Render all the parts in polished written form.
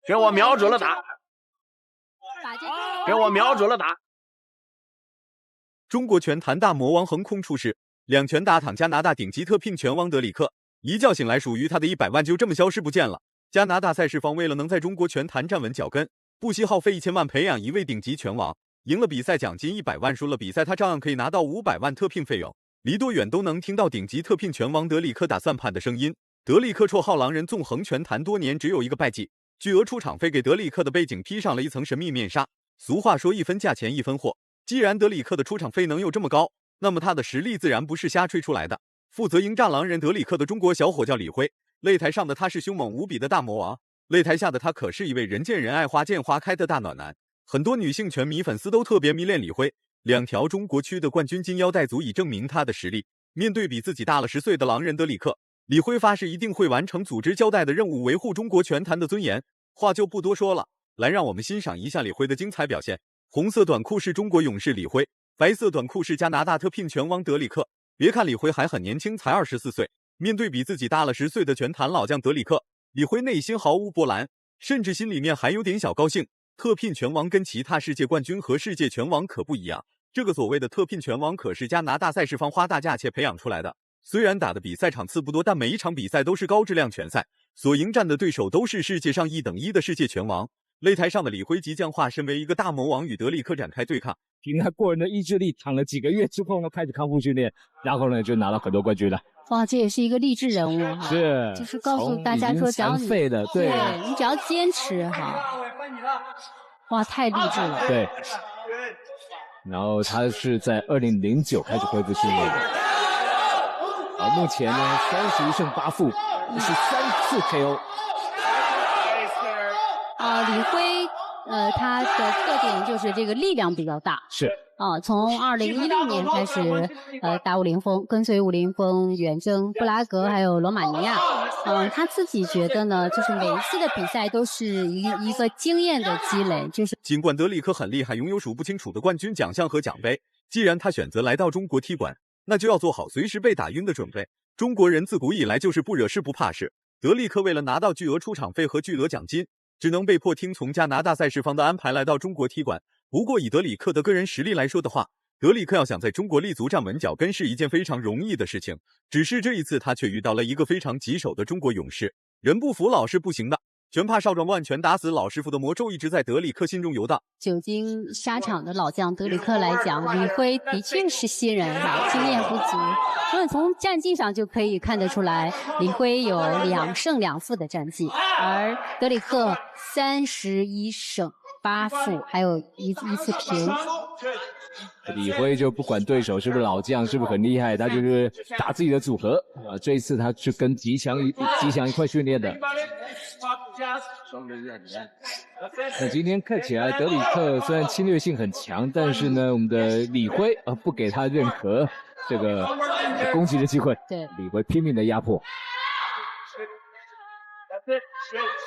给我瞄准了打，给我瞄准了打。中国拳坛大魔王横空出世，两拳打躺加拿大顶级特聘拳王德里克，一觉醒来属于他的100万就这么消失不见了。加拿大赛事方为了能在中国拳坛站稳脚跟，不惜耗费1000万培养一位顶级拳王，赢了比赛奖金100万，输了比赛他照样可以拿到500万特聘费用。离多远都能听到顶级特聘拳王德里克打算盘的声音。德里克绰号狼人，纵横拳坛多年，只有一个败绩，巨额出场费给德里克的背景披上了一层神秘面纱。俗话说一分价钱一分货，既然德里克的出场费能有这么高，那么他的实力自然不是瞎吹出来的。负责迎战狼人德里克的中国小伙叫李辉，擂台上的他是凶猛无比的大魔王，擂台下的他可是一位人见人爱花见花开的大暖男。很多女性拳迷粉丝都特别迷恋李辉，2条中国区的冠军金腰带足以证明他的实力。面对比自己大了10岁的狼人德里克，李辉发誓一定会完成组织交代的任务，维护中国拳坛的尊严。话就不多说了，来让我们欣赏一下李辉的精彩表现。红色短裤是中国勇士李辉，白色短裤是加拿大特聘拳王德里克。别看李辉还很年轻，才24岁，面对比自己大了10岁的拳坛老将德里克，李辉内心毫无波澜，甚至心里面还有点小高兴。特聘拳王跟其他世界冠军和世界拳王可不一样，这个所谓的特聘拳王可是加拿大赛事方花大价钱培养出来的。虽然打的比赛场次不多，但每一场比赛都是高质量拳赛，所迎战的对手都是世界上1等1的世界拳王。擂台上的李辉即将化身为一个大魔王，与德里克展开对抗。凭他过人的意志力，躺了几个月之后呢，开始康复训练，然后呢就拿了很多冠军了。哇，这也是一个励志人物哈，是，就是告诉大家说，只要你废的，对你只要坚持哈，哇，太励志了。对，然后他是在2009开始恢复训练的，目前呢31胜8负，是3次 KO。李辉，他的特点就是这个力量比较大。是。从2016年开始，打武林风，跟随武林风远征布拉格还有罗马尼亚。他自己觉得呢，就是每一次的比赛都是一个经验的积累。就是尽管德里克很厉害，拥有数不清楚的冠军奖项和奖杯，既然他选择来到中国踢馆，那就要做好随时被打晕的准备。中国人自古以来就是不惹事不怕事。德里克为了拿到巨额出场费和巨额奖金，只能被迫听从加拿大赛事方的安排来到中国踢馆。不过以德里克的个人实力来说的话，德里克要想在中国立足站稳脚跟是一件非常容易的事情，只是这一次他却遇到了一个非常棘手的中国勇士。人不服老是不行的，拳怕少壮乱拳打死老师傅的魔咒一直在德里克心中游荡。久经沙场的老将德里克来讲，李辉的确是新人哈，经验不足。所以从战绩上就可以看得出来，李辉有2胜2负的战绩，而德里克31胜8负，还有一次平。李辉就不管对手是不是老将，是不是很厉害，他就是打自己的组合这一次他是跟吉祥一块训练的。那今天看起来德里克虽然侵略性很强，但是呢，我们的李辉不给他任何这个攻击的机会。对，李辉拼命的压迫。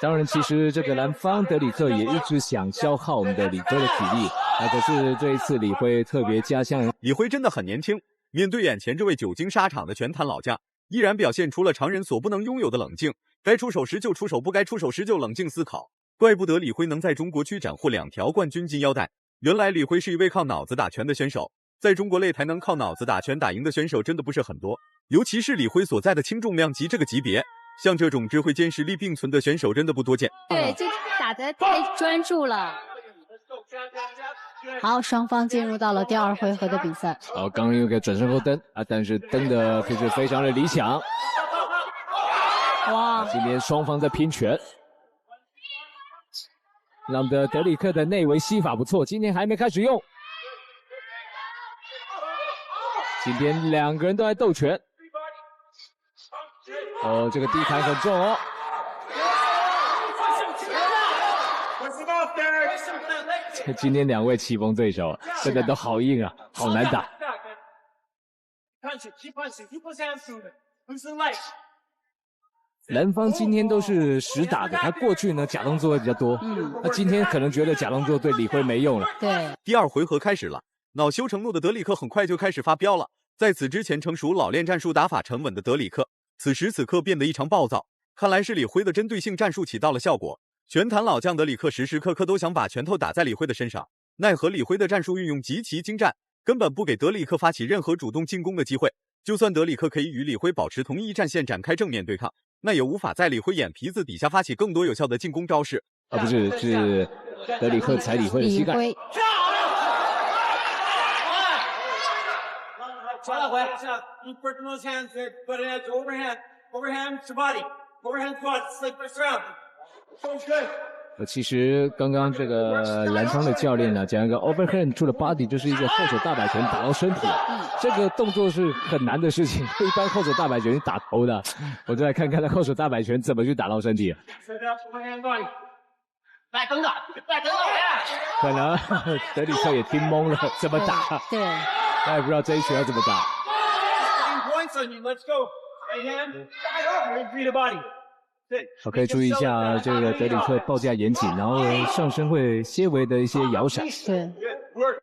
当然，其实这个蓝方德里克也一直想消耗我们的李辉的体力，可是这一次李辉特别加强。李辉真的很年轻，面对眼前这位久经沙场的拳坛老将，依然表现出了常人所不能拥有的冷静，该出手时就出手，不该出手时就冷静思考。怪不得李辉能在中国区斩获2条冠军金腰带，原来李辉是一位靠脑子打拳的选手。在中国擂台能靠脑子打拳打赢的选手真的不是很多，尤其是李辉所在的轻重量级这个级别，像这种智慧兼实力并存的选手真的不多见。对，就打得太专注了。好，双方进入到了第2回合的比赛。刚刚有个转身后蹬但是蹬的可是非常的理想。哇，今天双方在拼拳。让的德里克的内围吸法不错，今天还没开始用。今天2个人都在斗拳。这个地坎很重哦。今天2位棋逢对手，真的都好硬啊，好难打。蓝方今天都是实打的，他过去呢假动作比较多，他今天可能觉得假动作对李辉没用了。对，第2回合开始了，恼羞成怒的德里克很快就开始发飙了。在此之前成熟老练战术打法沉稳的德里克，此时此刻变得异常暴躁，看来是李辉的针对性战术起到了效果。拳坛老将德里克时时刻刻都想把拳头打在李辉的身上，奈何李辉的战术运用极其精湛，根本不给德里克发起任何主动进攻的机会。就算德里克可以与李辉保持同一战线展开正面对抗，那也无法在李辉眼皮子底下发起更多有效的进攻招式。不是，是德里克踩李辉的膝盖。其实刚刚这个蓝方的教练呢，讲一个 overhand to the body， 就是一个后手大摆拳打到身体，这个动作是很难的事情。一般后手大摆拳打头的，我再来看看他后手大摆拳怎么去打到身体。可能德里克也听懵了，怎么打？对，他也不知道这一拳要怎么打。可以注意一下这个德里克报价严谨，然后上身会些微的一些摇闪。对，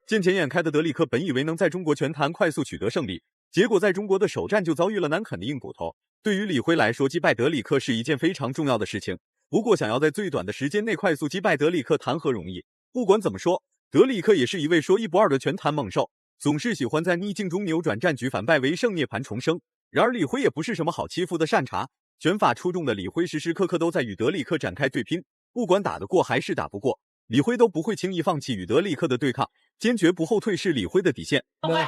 见钱眼开的德里克本以为能在中国拳坛快速取得胜利，结果在中国的首战就遭遇了难啃的硬骨头。对于李辉来说，击败德里克是一件非常重要的事情。不过想要在最短的时间内快速击败德里克谈何容易。不管怎么说，德里克也是一位说一不二的拳坛猛兽，总是喜欢在逆境中扭转战局，反败为胜，涅槃重生。然而李辉也不是什么好欺负的善茬，拳法出众的李辉时时刻刻都在与德里克展开对拼，不管打得过还是打不过，李辉都不会轻易放弃与德里克的对抗，坚决不后退是李辉的底线。那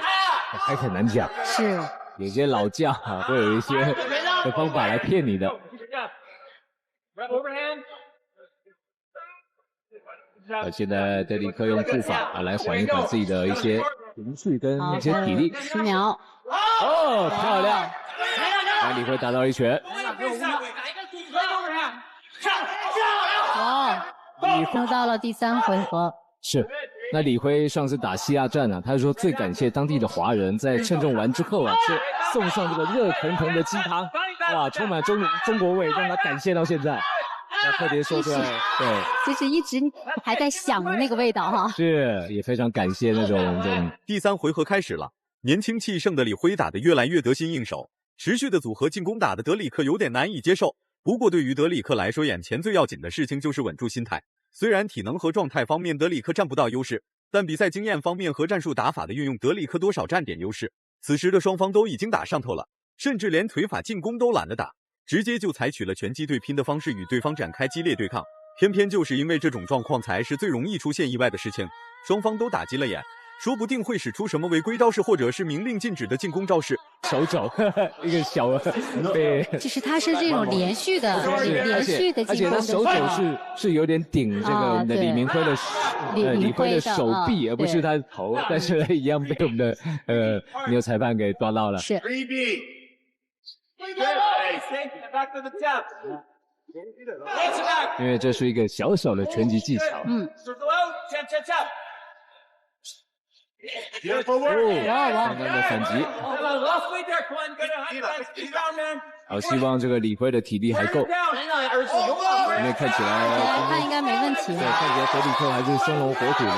还很难讲，是有些老将会有一些的方法来骗你的。现在德里克用步法来缓一缓自己的一些情绪跟一些体力。10秒。漂亮！那李辉打到一拳。又到了第3回合。是。那李辉上次打西亚站他说最感谢当地的华人，在称重完之后是送上这个热腾腾的鸡汤，哇，充满中国味，让他感谢到现在。要特别说出来，对，就是一直还在想的那个味道哈。是，也非常感谢那种。第3回合开始了，年轻气盛的李辉打得越来越得心应手，持续的组合进攻打得德里克有点难以接受。不过对于德里克来说，眼前最要紧的事情就是稳住心态。虽然体能和状态方面德里克占不到优势，但比赛经验方面和战术打法的运用，德里克多少占点优势。此时的双方都已经打上头了，甚至连腿法进攻都懒得打，直接就采取了拳击对拼的方式与对方展开激烈对抗。偏偏就是因为这种状况，才是最容易出现意外的事情。双方都打急了眼，说不定会使出什么违规招式，或者是明令禁止的进攻招式。手肘一个小对，就是他是这种连续的进攻，而且他手肘是有点顶这个我们的李明辉的李辉的手臂，而不是他的头，但是一样被我们的没有裁判给抓到了。是。因为这是一个小小的拳击技巧。刚刚的反击。好，希望这个李辉的体力还够。因为看起来他应该没问题。对，看起来德里克还是生龙活虎的。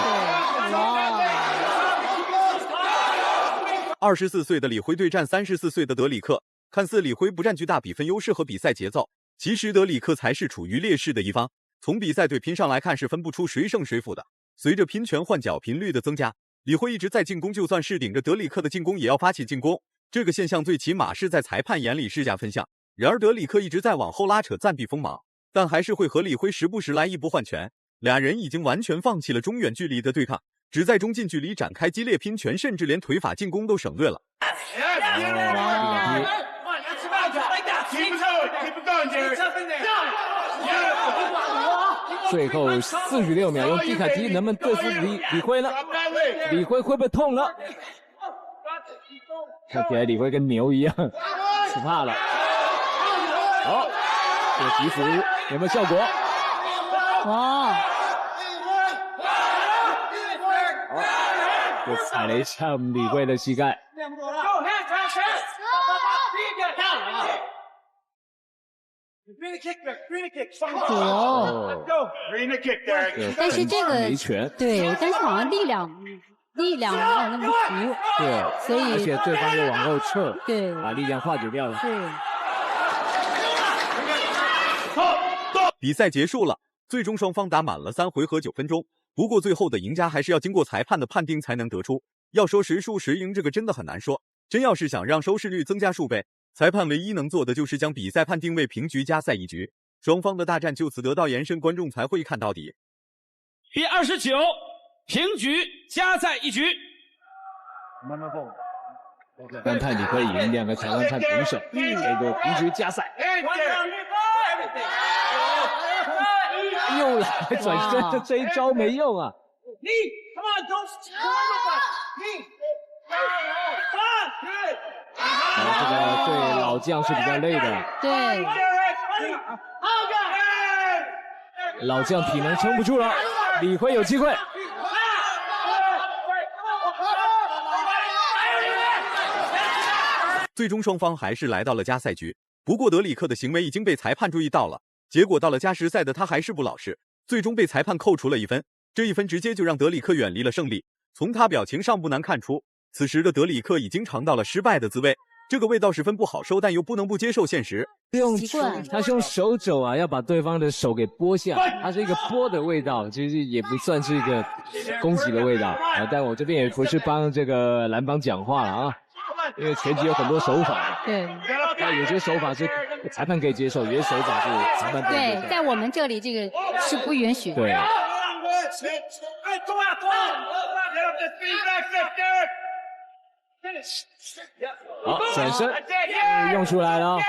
对，24岁的李辉对战34岁的德里克，看似李辉不占据大比分优势和比赛节奏，其实德里克才是处于劣势的一方。从比赛对拼上来看，是分不出谁胜谁负的。随着拼拳换脚频率的增加，李辉一直在进攻，就算是顶着德里克的进攻也要发起进攻。这个现象最起码是在裁判眼里是加分项。然而德里克一直在往后拉扯，暂避锋芒，但还是会和李辉时不时来一波换拳。俩人已经完全放弃了中远距离的对抗，只在中近距离展开激烈拼拳，甚至连腿法进攻都省略了。最后46秒用迪卡迪能不能对付李辉呢？李辉会不会痛了？看起来李辉跟牛一样，不怕了。好，这个击服有没有效果？哇！好，又踩了一下李辉的膝盖。但是这个没拳，对，但是好像力量没有那么足，对，所以而且对方又往后撤，对，把力量化解掉了。对。比赛结束了，最终双方打满了3回合9分钟。不过最后的赢家还是要经过裁判的判定才能得出。要说谁输谁赢，这个真的很难说。真要是想让收视率增加数倍，裁判唯一能做的就是将比赛判定为平局，加赛1局，双方的大战就此得到延伸，观众才会看到底。第29，平局，加赛1局。单看李辉赢，2个裁判看平手，这个平局加赛。又来转身，这一招没用啊！这个对老将是比较累的，对，老将体能撑不住了，李辉有机会。最终双方还是来到了加赛局，不过德里克的行为已经被裁判注意到了，结果到了加时赛的他还是不老实，最终被裁判扣除了1分，这1分直接就让德里克远离了胜利。从他表情上不难看出，此时的德里克已经尝到了失败的滋味，这个味道十分不好受，但又不能不接受现实。他是用手肘啊，要把对方的手给剥下，它是一个剥的味道，其实也不算是一个攻击的味道啊。但我这边也不是帮这个蓝帮讲话了啊。因为拳击有很多手法，对，那有些手法是裁判可以接受，有些手法是裁判不能接受。对，在我们这里这个是不允许。对。好，转身用出来了，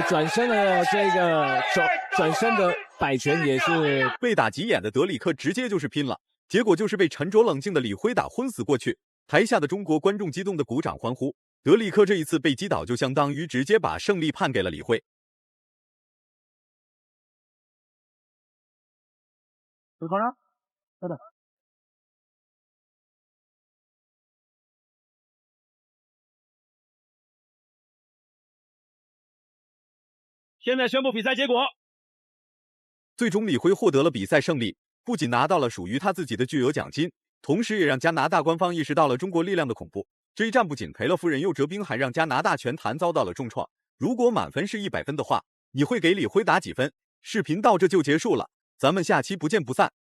转身的这个转身的摆拳也是被打急眼的德里克直接就是拼了，结果就是被沉着冷静的李辉打昏死过去。台下的中国观众激动的鼓掌欢呼，德里克这一次被击倒就相当于直接把胜利判给了李辉。现在宣布比赛结果。最终李辉获得了比赛胜利，不仅拿到了属于他自己的巨额奖金，同时也让加拿大官方意识到了中国力量的恐怖。这一战不仅赔了夫人又折兵，还让加拿大拳坛遭到了重创。如果满分是100分的话，你会给李辉打几分？视频到这就结束了，咱们下期不见不散。